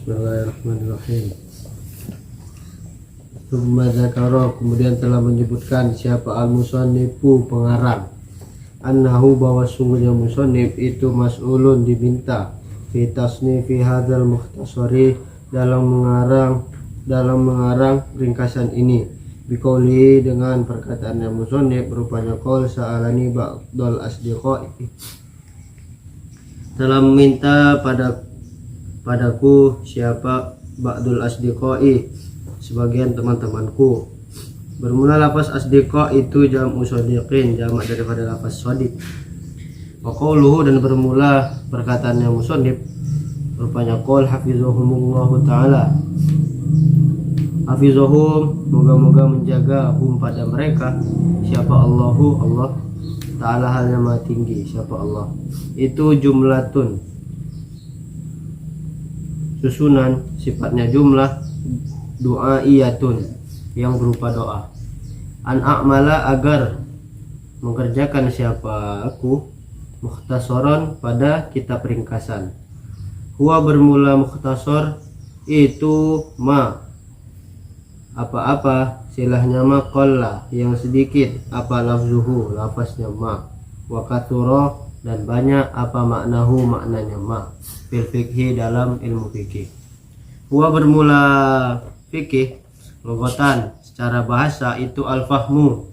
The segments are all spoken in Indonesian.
Bismillahirrahmanirrahim. Tsumma dzakara, kemudian telah menyebutkan siapa al-musannifu pengarang, annahu bahwa sungguhnya musannif itu mas'ulun diminta fi tasnifi hadzal mukhtasari dalam mengarang ringkasan ini, biqauli dengan perkataannya musannif rupanya qaul sa'alani ba'dul asdiqai, telah meminta padaku siapa ba'dul asdiqai sebagian teman-temanku. Bermula lafaz asdiqa itu jam'u shadiqin, jamak daripada lafaz shadiq. Wa qauluhu, dan bermula perkataannya musannif rupanya qaul hafizahumullahu ta'ala, hafizahum, moga-moga menjaga hum pada mereka, siapa Allahu, Allah ta'ala halnya maha tinggi, siapa Allah. Itu jumlatun, susunan, sifatnya jumlah, du'aiyatun, yang berupa doa. An a'mala, agar mengerjakan siapa aku, mukhtasaran, pada kitab ringkasan. Huwa, bermula mukhtasar itu ma, apa-apa, silahnya ma, qalla, yang sedikit, apa lafzuhu, lafaznya ma, wa kathura, dan banyak, apa maknahu, maknanya ma, fil fikhi, dalam ilmu fikih. Huwa, bermula fikih, lugatan, secara bahasa itu al-fahmu,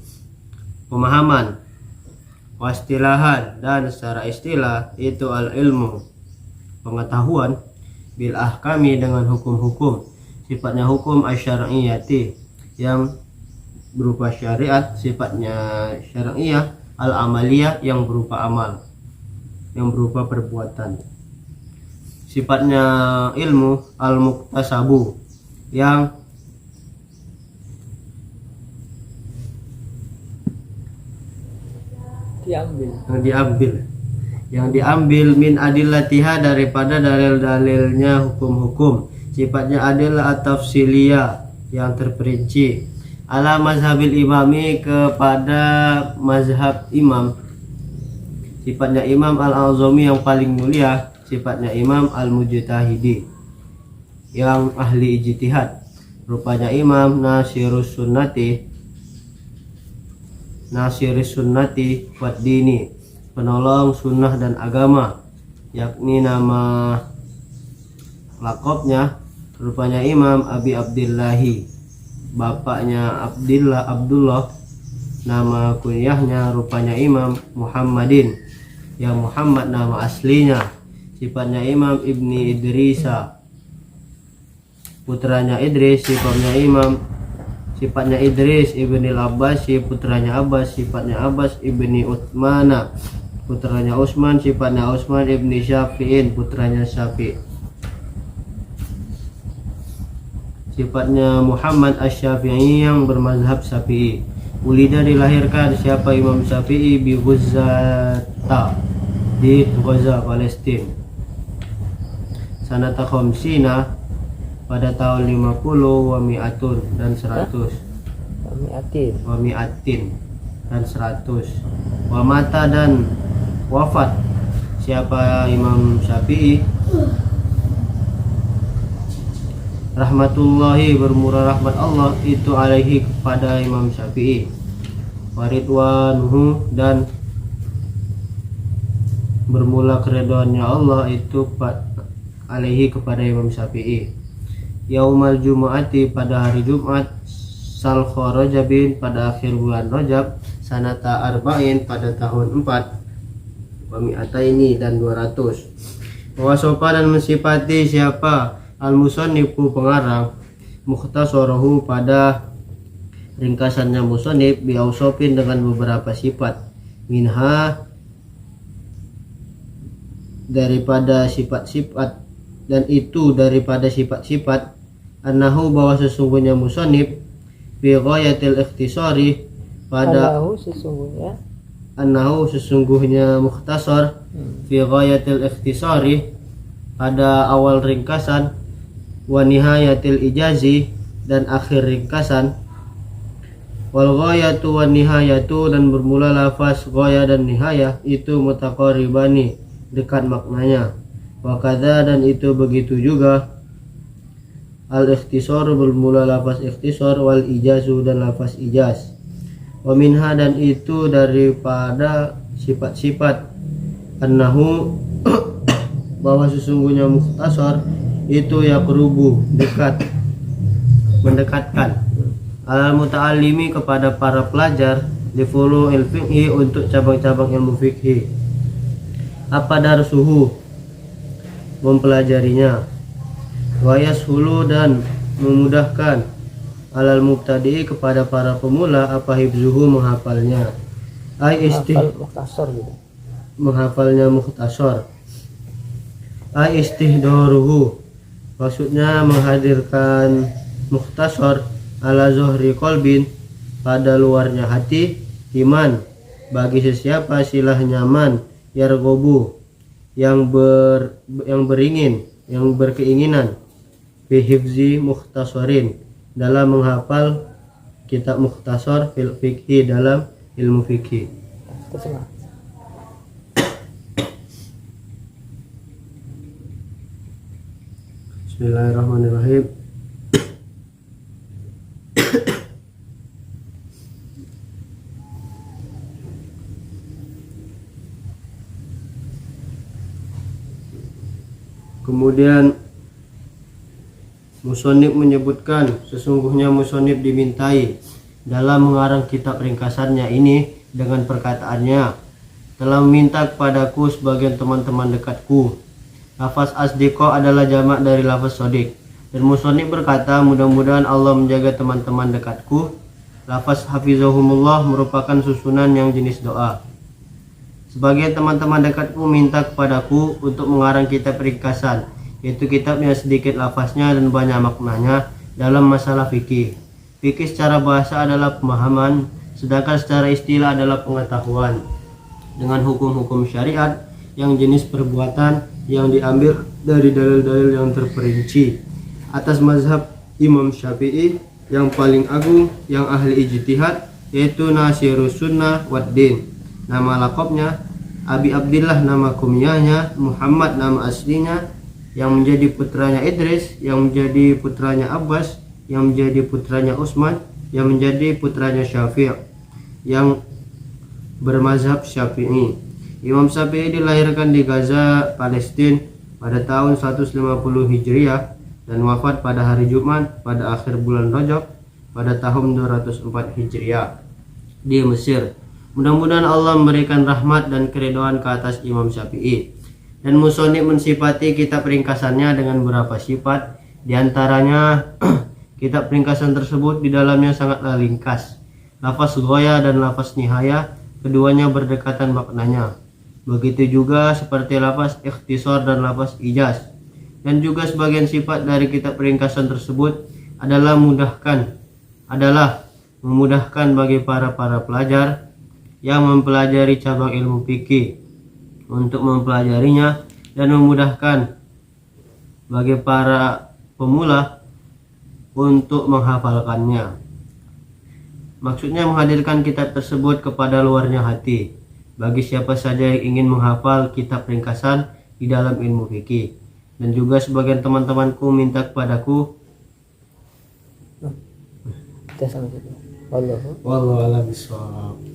pemahaman, wastilahan, dan secara istilah itu al-ilmu, pengetahuan, bil ahkami, dengan hukum-hukum, sifatnya hukum asy-syar'iyyati, yang berupa syariat, sifatnya syar'iyah, al-amaliyah, yang berupa amal, yang berupa perbuatan, sifatnya ilmu al-muktasabu, yang diambil min adillatiha, daripada dalil-dalilnya hukum-hukum, sifatnya adalah at-tafsiliyah, yang terperinci, ala mazhabil imami, kepada mazhab imam, sifatnya imam al-azami, yang paling mulia, sifatnya imam al-mujtahidi, yang ahli ijtihad, rupanya imam nasirus sunnati wad dini, penolong sunnah dan agama, yakni nama lakopnya rupanya imam Abi Abdillahi, bapaknya Abdullah, nama kunyahnya rupanya imam Muhammadin, yang Muhammad nama aslinya, sifatnya imam Ibni Idrisa, putranya Idris, sifatnya Idris ibni al-Abbas, putranya Abbas, sifatnya Abbas ibni Utsmana, putranya Utsman, sifatnya Utsman ibni Syafi'in, putranya Syafi', sifatnya Muhammad asy-Syafi'i, yang bermazhab Syafi'i. Ulida, dilahirkan siapa Imam Syafi'i bi Ghuzata, di Gaza, Palestina, sanata khamsina, pada tahun 50, wa mi'atun, dan 100, wa mi'atin, dan 100, wa mata, dan wafat siapa Imam Syafi'i, rahmatullahi, bermurah rahmat Allah itu alaihi, kepada Imam Syafi'i, waridwanuhu, dan bermula keridhaannya Allah itu alaihi, kepada Imam Syafi'i. Yaumal Jumu'ati, pada hari Jumat, salkho Rajabin, pada akhir bulan Rajab, sanata arba'in, pada tahun 4, wa mi'ataini, dan 200. Wasofa, dan mensifati siapa al-musannifu pengarang, mukhtasarahu, pada ringkasannya musannif, biausofin, dengan beberapa sifat, minha, daripada sifat-sifat, dan itu daripada sifat-sifat, annahu, bahwa sesungguhnya musannif, fi ghayatil ikhtisari, pada annahu sesungguhnya mukhtasar, fi ghayatil ikhtisari, pada awal ringkasan, wa nihayatil ijazi, dan akhir ringkasan, wal ghayatu wan nihayatu, dan bermula lafaz ghaya dan nihayah itu mutaqarribani, dekat maknanya, wa kadza, dan itu begitu juga, Al-ikhtisar bermula lafaz ikhtisar, wal ijazu dan lafaz ijaz. Wa minha dan itu daripada sifat-sifat annahu bahwa sesungguhnya mukhtasar itu yaqrubu dekat, mendekatkan al muta'allimi kepada para pelajar li fulu'il fiqhi untuk cabang-cabang ilmu fikih. Apa darsuhu mempelajarinya, wa yashulu dan memudahkan alal mubtadi'i kepada para pemula apa hifzuhu menghafalnya, ai mukhtasar gitu. menghafalnya mukhtasar, ai istihdaruhu maksudnya menghadirkan mukhtasar ala zuhri qalbin pada luarnya hati, iman bagi sesiapa silah nyaman yargobu yang beringin, yang berkeinginan bihifzi mukhtasarin dalam menghafal kitab mukhtasar fil fikhi dalam ilmu fikih. Bismillahirrahmanirrahim. Kemudian musonib menyebutkan sesungguhnya musonib dimintai dalam mengarang kitab ringkasannya ini dengan perkataannya, telah meminta kepadaku sebagian teman-teman dekatku. Lafaz asdiqo adalah jamak dari lafaz sodik, dan musonib berkata mudah-mudahan Allah menjaga teman-teman dekatku. Lafaz hafizahumullah merupakan susunan yang jenis doa. Sebagian teman-teman dekatku minta kepadaku untuk mengarang kitab ringkasan, yaitu kitab yang sedikit lafaznya dan banyak maknanya dalam masalah fikih. Fikih secara bahasa adalah pemahaman, sedangkan secara istilah adalah pengetahuan dengan hukum-hukum syariat yang jenis perbuatan yang diambil dari dalil-dalil yang terperinci atas mazhab Imam Syafi'i yang paling agung yang ahli ijtihad, yaitu Nasirus Sunnah Waddin. Nama lakopnya Abi Abdillah, nama kunyahnya Muhammad, nama aslinya, yang menjadi putranya Idris, yang menjadi putranya Abbas, yang menjadi putranya Utsman, yang menjadi putranya Syafi'i, yang bermazhab Syafi'i. Imam Syafi'i dilahirkan di Gaza, Palestina pada tahun 150 Hijriah dan wafat pada hari Jumat pada akhir bulan Rajab pada tahun 204 Hijriah di Mesir. Mudah-mudahan Allah memberikan rahmat dan keridhaan ke atas Imam Syafi'i. Dan musonib mensifati kitab ringkasannya dengan beberapa sifat. Di antaranya kitab ringkasan tersebut di dalamnya sangatlah ringkas. Lafaz ghaya dan lafaz nihaya keduanya berdekatan maknanya. Begitu juga seperti lafaz ikhtisar dan lafaz ijaz. Dan juga sebagian sifat dari kitab ringkasan tersebut adalah memudahkan bagi para pelajar yang mempelajari cabang ilmu fikih untuk mempelajarinya, dan memudahkan bagi para pemula untuk menghafalkannya. Maksudnya menghadirkan kitab tersebut kepada luarnya hati bagi siapa saja yang ingin menghafal kitab ringkasan di dalam ilmu fikih. Dan juga sebagian teman-temanku minta kepadaku. Wallahu a'lam bishawab.